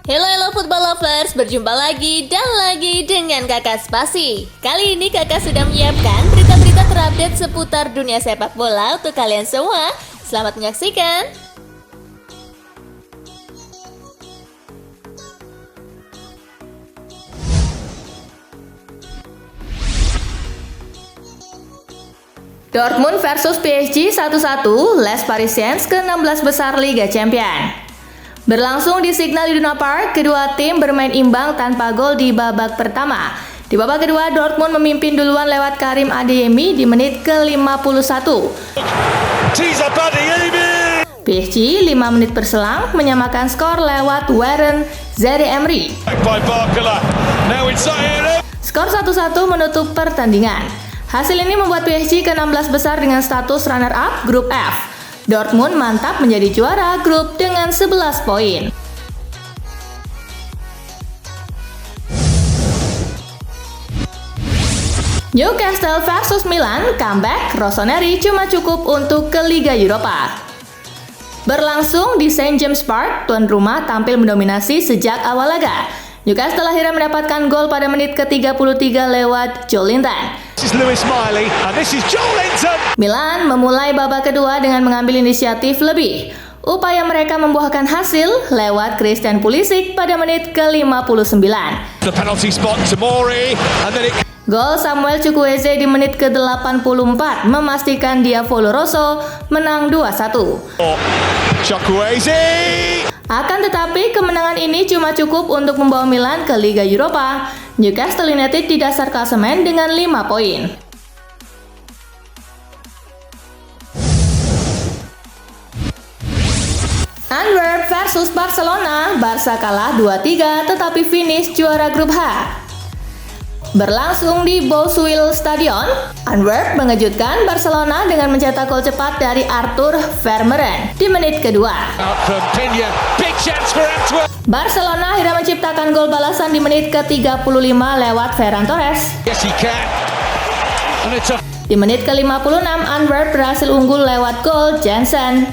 Hello football lovers, berjumpa lagi dan lagi dengan Kakak Spasi. Kali ini Kakak sudah menyiapkan berita-berita terupdate seputar dunia sepak bola untuk kalian semua. Selamat menyaksikan. Dortmund versus PSG 1-1, Les Parisiens ke-16 besar Liga Champions. Berlangsung di Signal Iduna Park, kedua tim bermain imbang tanpa gol di babak pertama. Di babak kedua, Dortmund memimpin duluan lewat Karim Adeyemi di menit ke-51. PSG 5 menit berselang menyamakan skor lewat Warren Zaïre-Emery. Skor 1-1 menutup pertandingan. Hasil ini membuat PSG ke-16 besar dengan status runner-up grup F. Dortmund mantap menjadi juara grup dengan 11 poin. Newcastle versus Milan, comeback Rossoneri cuma cukup untuk ke Liga Eropa. Berlangsung di St. James Park, tuan rumah tampil mendominasi sejak awal laga. Newcastle akhirnya mendapatkan gol pada menit ke-33 lewat Joelinton. Milan memulai babak kedua dengan mengambil inisiatif lebih. Upaya mereka membuahkan hasil lewat Christian Pulisic pada menit ke-59. Gol Samuel Chukwueze di menit ke-84 memastikan Diavolo Rosso menang 2-1. Akan tetapi kemenangan ini cuma cukup untuk membawa Milan ke Liga Eropa. Newcastle United di dasar klasemen dengan 5 poin. Antwerp versus Barcelona, Barca kalah 2-3 tetapi finish juara grup H. Berlangsung di Boswil Stadion, Antwerp mengejutkan Barcelona dengan mencetak gol cepat dari Arthur Vermeeren di menit kedua. Barcelona akhirnya menciptakan gol balasan di menit ke-35 lewat Ferran Torres. Di menit ke-56, Antwerp berhasil unggul lewat gol Jansen.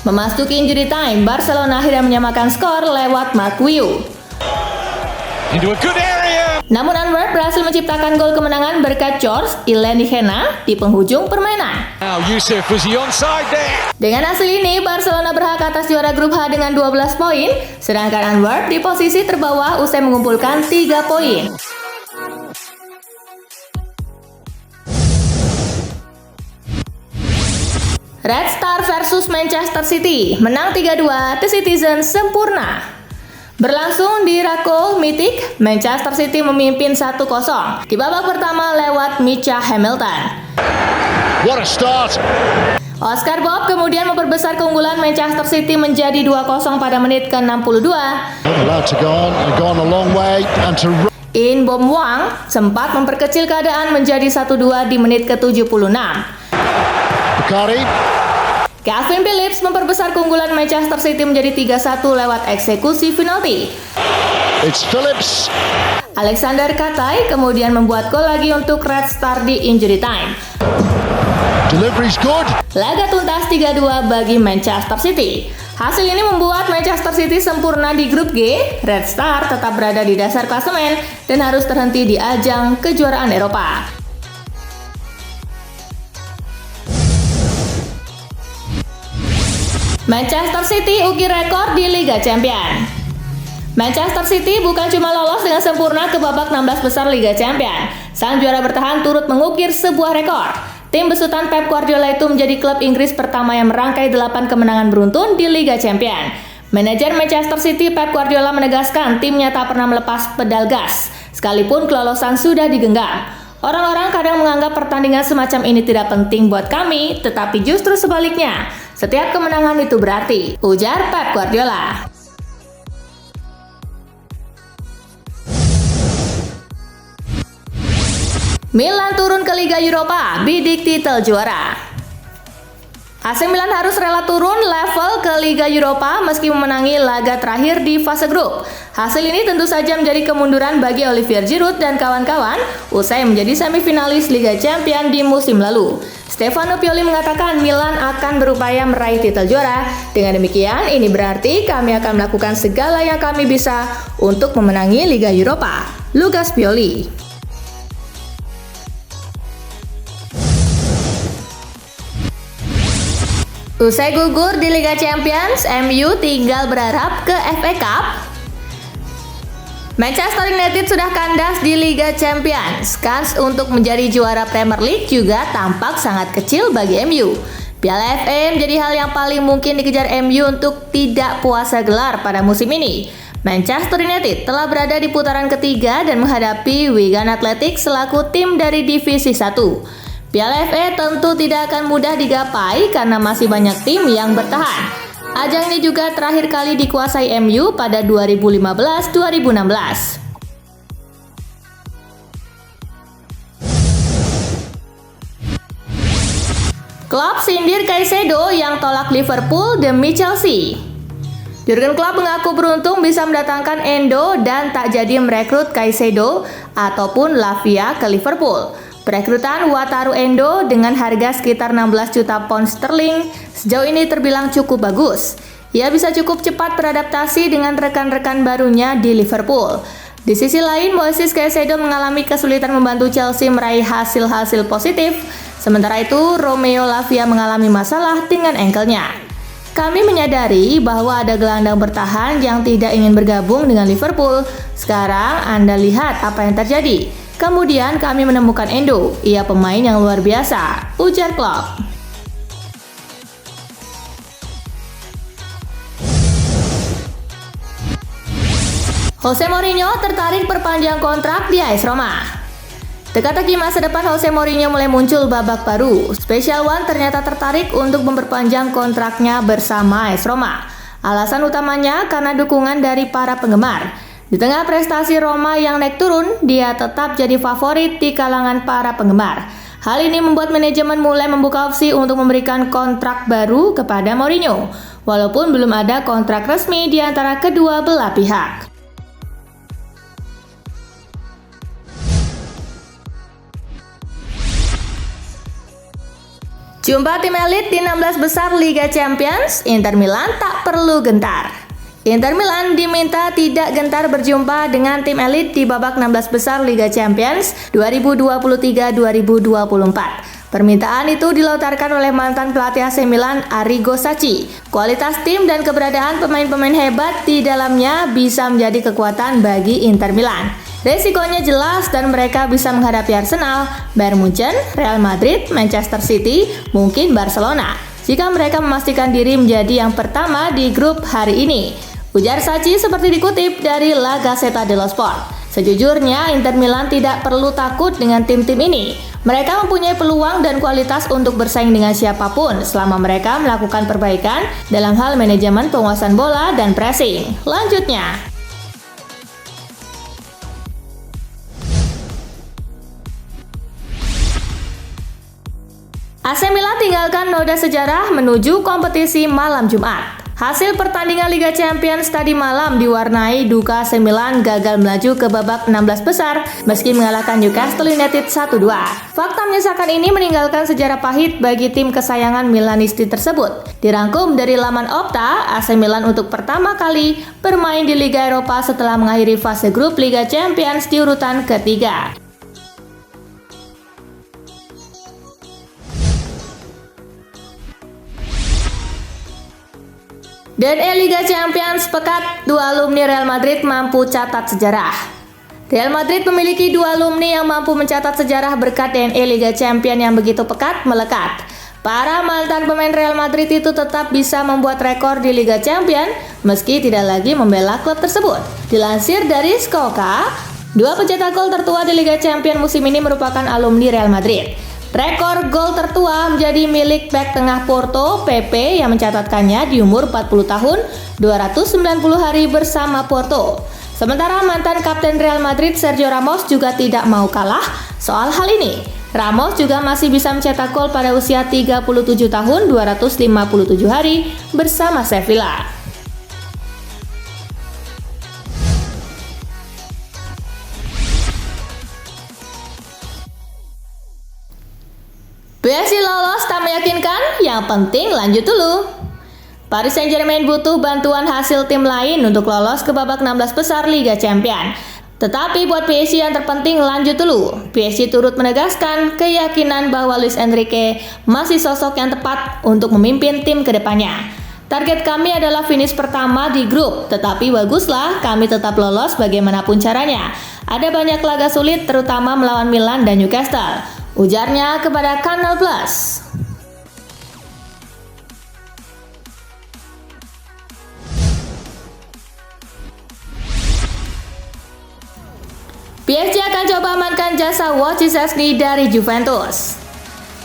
Memasuki injury time, Barcelona akhirnya menyamakan skor lewat Marquinhos. Namun Antwerp berhasil menciptakan gol kemenangan berkat George Ilenichena di penghujung permainan. Dengan hasil ini, Barcelona berhak atas juara grup H dengan 12 poin, sedangkan Antwerp di posisi terbawah usai mengumpulkan 3 poin. Red Star versus Manchester City, menang 3-2, The Citizens sempurna. Berlangsung di Rako Mythic, Manchester City memimpin 1-0 di babak pertama lewat Micha Hamilton. What a start! Oscar Bob kemudian memperbesar keunggulan Manchester City menjadi 2-0 pada menit ke-62. In Bom Wang sempat memperkecil keadaan menjadi 1-2 di menit ke-76. Calvin Phillips memperbesar keunggulan Manchester City menjadi 3-1 lewat eksekusi penalti. Alexander Katai kemudian membuat gol lagi untuk Red Star di injury time. Laga tuntas 3-2 bagi Manchester City. Hasil ini membuat Manchester City sempurna di grup G. Red Star tetap berada di dasar klasemen dan harus terhenti di ajang kejuaraan Eropa. Manchester City ukir rekor di Liga Champions. Manchester City bukan cuma lolos dengan sempurna ke babak 16 besar Liga Champions. Sang juara bertahan turut mengukir sebuah rekor. Tim besutan Pep Guardiola itu menjadi klub Inggris pertama yang merangkai 8 kemenangan beruntun di Liga Champions. Manajer Manchester City Pep Guardiola menegaskan timnya tak pernah melepas pedal gas, sekalipun kelolosan sudah digenggam. Orang-orang kadang menganggap pertandingan semacam ini tidak penting buat kami, tetapi justru sebaliknya. Setiap kemenangan itu berarti, ujar Pep Guardiola. Milan turun ke Liga Eropa, bidik titel juara. AC Milan harus rela turun level ke Liga Eropa meski memenangi laga terakhir di fase grup. Hasil ini tentu saja menjadi kemunduran bagi Olivier Giroud dan kawan-kawan usai menjadi semifinalis Liga Champions di musim lalu. Stefano Pioli mengatakan Milan akan berupaya meraih titel juara. Dengan demikian, ini berarti kami akan melakukan segala yang kami bisa untuk memenangi Liga Eropa. Lukas Pioli. Usai gugur di Liga Champions, MU tinggal berharap ke FA Cup. Manchester United sudah kandas di Liga Champions. Kans untuk menjadi juara Premier League juga tampak sangat kecil bagi MU. Piala FA menjadi hal yang paling mungkin dikejar MU untuk tidak puasa gelar pada musim ini. Manchester United telah berada di putaran ketiga dan menghadapi Wigan Athletic selaku tim dari Divisi 1. Piala FA tentu tidak akan mudah digapai karena masih banyak tim yang bertahan. Ajang ini juga terakhir kali dikuasai MU pada 2015-2016. Klopp sindir Caicedo yang tolak Liverpool demi Chelsea. Jurgen Klopp mengaku beruntung bisa mendatangkan Endo dan tak jadi merekrut Caicedo ataupun Lavia ke Liverpool. Perekrutan Wataru Endo dengan harga sekitar 16 juta pound sterling sejauh ini terbilang cukup bagus. Ia bisa cukup cepat beradaptasi dengan rekan-rekan barunya di Liverpool. Di sisi lain, Moises Caicedo mengalami kesulitan membantu Chelsea meraih hasil-hasil positif. Sementara itu, Romeo Lavia mengalami masalah dengan ankle-nya. Kami menyadari bahwa ada gelandang bertahan yang tidak ingin bergabung dengan Liverpool. Sekarang Anda lihat apa yang terjadi. Kemudian kami menemukan Endo, ia pemain yang luar biasa, ujar Klopp. Jose Mourinho tertarik perpanjang kontrak di AS Roma. Teka-teki masa depan Jose Mourinho mulai muncul babak baru. Special One ternyata tertarik untuk memperpanjang kontraknya bersama AS Roma. Alasan utamanya karena dukungan dari para penggemar. Di tengah prestasi Roma yang naik turun, dia tetap jadi favorit di kalangan para penggemar. Hal ini membuat manajemen mulai membuka opsi untuk memberikan kontrak baru kepada Mourinho, walaupun belum ada kontrak resmi di antara kedua belah pihak. Jumpa tim elit di 16 besar Liga Champions, Inter Milan tak perlu gentar. Inter Milan diminta tidak gentar berjumpa dengan tim elit di babak 16 besar Liga Champions 2023-2024. Permintaan itu dilontarkan oleh mantan pelatih AC Milan Arrigo Sacchi. Kualitas tim dan keberadaan pemain-pemain hebat di dalamnya bisa menjadi kekuatan bagi Inter Milan. Resikonya jelas dan mereka bisa menghadapi Arsenal, Bayern Munchen, Real Madrid, Manchester City, mungkin Barcelona jika mereka memastikan diri menjadi yang pertama di grup hari ini. Ujar Sacchi seperti dikutip dari La Gazzetta dello Sport. Sejujurnya, Inter Milan tidak perlu takut dengan tim-tim ini. Mereka mempunyai peluang dan kualitas untuk bersaing dengan siapapun selama mereka melakukan perbaikan dalam hal manajemen penguasaan bola dan pressing. Lanjutnya, AC Milan tinggalkan noda sejarah menuju kompetisi malam Jumat. Hasil pertandingan Liga Champions tadi malam diwarnai duka AC Milan gagal melaju ke babak 16 besar meski mengalahkan Newcastle United 1-2. Fakta menyesakan ini meninggalkan sejarah pahit bagi tim kesayangan Milanisti tersebut. Dirangkum dari laman Opta, AC Milan untuk pertama kali bermain di Liga Eropa setelah mengakhiri fase grup Liga Champions di urutan ketiga. DNA Liga Champions pekat, dua alumni Real Madrid mampu catat sejarah. Real Madrid memiliki dua alumni yang mampu mencatat sejarah berkat DNA Liga Champions yang begitu pekat melekat. Para mantan pemain Real Madrid itu tetap bisa membuat rekor di Liga Champions meski tidak lagi membela klub tersebut. Dilansir dari Scoca, dua pencetak gol tertua di Liga Champions musim ini merupakan alumni Real Madrid. Rekor gol tertua menjadi milik bek tengah Porto, Pepe, yang mencatatkannya di umur 40 tahun, 290 hari bersama Porto. Sementara mantan kapten Real Madrid Sergio Ramos juga tidak mau kalah soal hal ini. Ramos juga masih bisa mencetak gol pada usia 37 tahun 257 hari bersama Sevilla. PSG lolos tak meyakinkan, yang penting lanjut dulu. Paris Saint-Germain butuh bantuan hasil tim lain untuk lolos ke babak 16 besar Liga Champions. Tetapi buat PSG yang terpenting lanjut dulu. PSG turut menegaskan keyakinan bahwa Luis Enrique masih sosok yang tepat untuk memimpin tim ke depannya. Target kami adalah finish pertama di grup, tetapi baguslah kami tetap lolos bagaimanapun caranya. Ada banyak laga sulit terutama melawan Milan dan Newcastle, ujarnya kepada Canal Plus. PSG akan coba amankan jasa Wojciech Szczesny dari Juventus.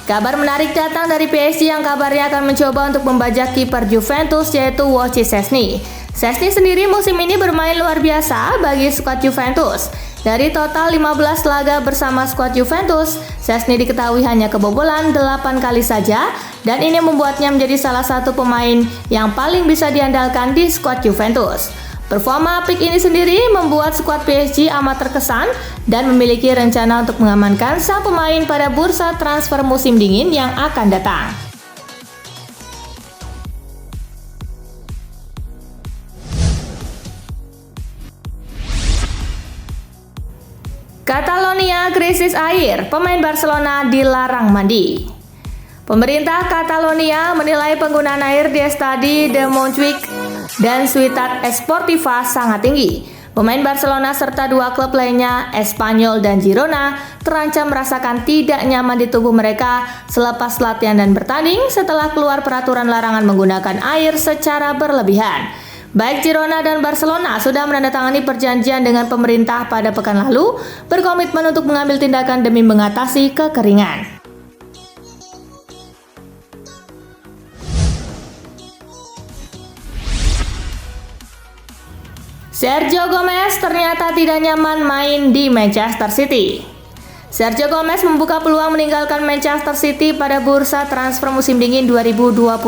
Kabar menarik datang dari PSG yang kabarnya akan mencoba untuk membajak kiper Juventus yaitu Wojciech Szczesny. Szczesny sendiri musim ini bermain luar biasa bagi skuad Juventus. Dari total 15 laga bersama skuad Juventus, Szczesny diketahui hanya kebobolan 8 kali saja dan ini membuatnya menjadi salah satu pemain yang paling bisa diandalkan di skuad Juventus. Performa apik ini sendiri membuat skuad PSG amat terkesan dan memiliki rencana untuk mengamankan sang pemain pada bursa transfer musim dingin yang akan datang. Catalonia krisis air, pemain Barcelona dilarang mandi. Pemerintah Catalonia menilai penggunaan air di Estadi de Montjuïc dan Ciutat Esportiva sangat tinggi. Pemain Barcelona serta dua klub lainnya, Espanyol dan Girona, terancam merasakan tidak nyaman di tubuh mereka selepas latihan dan bertanding setelah keluar peraturan larangan menggunakan air secara berlebihan. Baik Girona dan Barcelona sudah menandatangani perjanjian dengan pemerintah pada pekan lalu, berkomitmen untuk mengambil tindakan demi mengatasi kekeringan. Sergio Gomez ternyata tidak nyaman main di Manchester City. Sergio Gomez membuka peluang meninggalkan Manchester City pada bursa transfer musim dingin 2024.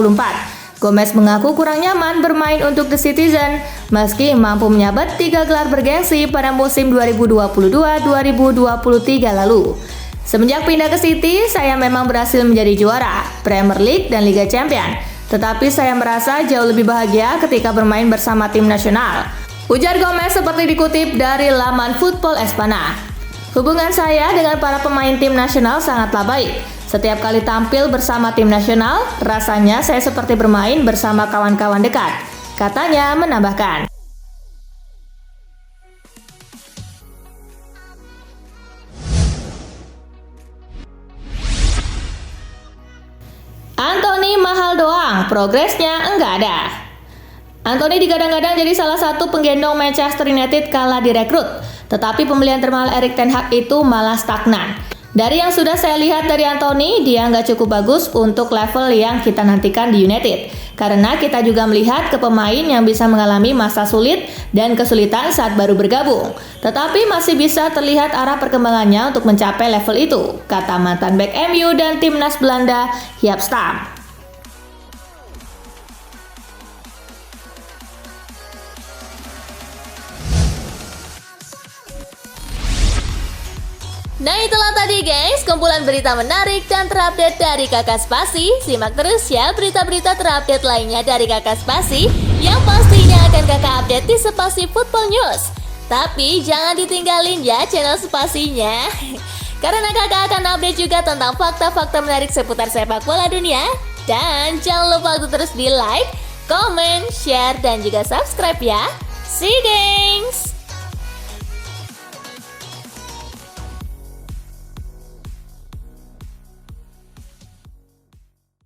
Gomez mengaku kurang nyaman bermain untuk The Citizen meski mampu menyabet 3 gelar bergengsi pada musim 2022-2023 lalu. Semenjak pindah ke City, saya memang berhasil menjadi juara Premier League dan Liga Champions. Tetapi saya merasa jauh lebih bahagia ketika bermain bersama tim nasional, ujar Gomez seperti dikutip dari laman Football Espana. Hubungan saya dengan para pemain tim nasional sangatlah baik. Setiap kali tampil bersama tim nasional, rasanya saya seperti bermain bersama kawan-kawan dekat, katanya menambahkan. Anthony mahal doang, progresnya enggak ada. Anthony digadang-gadang jadi salah satu penggendong Manchester United kala direkrut, tetapi pembelian termahal Erik ten Hag itu malah stagnan. Dari yang sudah saya lihat dari Anthony, dia nggak cukup bagus untuk level yang kita nantikan di United. Karena kita juga melihat ke pemain yang bisa mengalami masa sulit dan kesulitan saat baru bergabung. Tetapi masih bisa terlihat arah perkembangannya untuk mencapai level itu, kata mantan bek MU dan timnas Belanda, Jaap Stam. Nah itulah tadi guys, kumpulan berita menarik dan terupdate dari Kakak Spasi. Simak terus ya berita-berita terupdate lainnya dari Kakak Spasi yang pastinya akan Kakak update di Spasi Football News. Tapi jangan ditinggalin ya channel Spasinya, karena Kakak akan update juga tentang fakta-fakta menarik seputar sepak bola dunia. Dan jangan lupa untuk terus di like, comment, share, dan juga subscribe ya. See you guys!